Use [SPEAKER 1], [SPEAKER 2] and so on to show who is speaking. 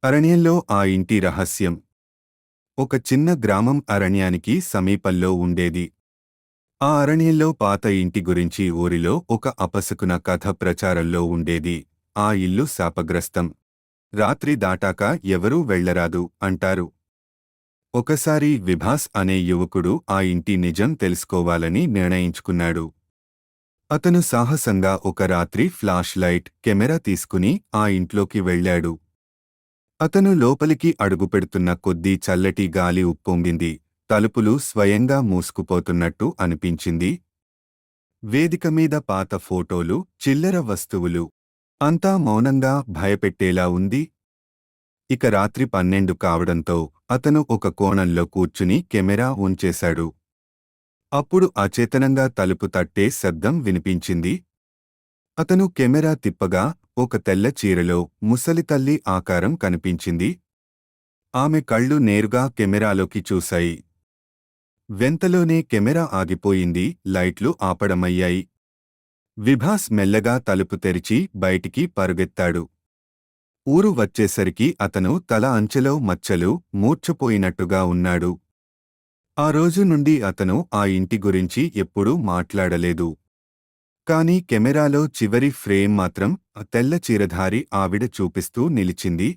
[SPEAKER 1] అరణ్యంలో ఆ ఇంటి రహస్యం. ఒక చిన్న గ్రామం అరణ్యానికి సమీపంలో ఉండేది. ఆ అరణ్యంలో పాత ఇంటి గురించి ఊరిలో ఒక అపశకున కథ ప్రచారంలో ఉండేది. ఆ ఇల్లు శాపగ్రస్తం. రాత్రి దాటాక ఎవరూ వెళ్ళరాదు అంటారు. ఒకసారి విభాస్ అనే యువకుడు ఆ ఇంటి నిజం తెలుసుకోవాలని నిర్ణయించుకున్నాడు. అతను సాహసంగా ఒక రాత్రి ఫ్లాష్ లైట్, కెమెరా తీసుకుని ఆ ఇంట్లోకి వెళ్ళాడు. అతను లోపలికి అడుగుపెడుతున్న కొద్దీ చల్లటి గాలి ఉప్పొంగింది. తలుపులు స్వయంగా మూసుకుపోతున్నట్టు అనిపించింది. వేదిక మీద పాత ఫోటోలు, చిల్లర వస్తువులు. అంతా మౌనంగా భయపెట్టేలా ఉంది. ఇక రాత్రి 12 కావడంతో అతను ఒక కోణంలో కూర్చుని కెమెరా ఉంచేశాడు. అప్పుడు అచేతనంగా తలుపు తట్టే శబ్దం వినిపించింది. అతను కెమెరా తిప్పగా ఒక తెల్ల చీరలో ముసలితల్లి ఆకారం కనిపించింది. ఆమె కళ్ళు నేరుగా కెమెరాలోకి చూశాయి. వెంతలోనే కెమెరా ఆగిపోయింది. లైట్లు ఆపడమయ్యాయి. విభాస్ మెల్లగా తలుపు తెరిచి బయటికి పరుగెత్తాడు. ఊరు వచ్చేసరికి అతను తల అంచెలో మచ్చలు, మూర్ఛపోయినట్టుగా ఉన్నాడు. ఆ రోజు నుండి అతను ఆ ఇంటి గురించి ఎప్పుడూ మాట్లాడలేదు. కాని కెమెరాలో చివరి ఫ్రేమ్ మాత్రం ఆ తెల్ల చీరధారి ఆవిడ చూపిస్తూ నిలిచింది.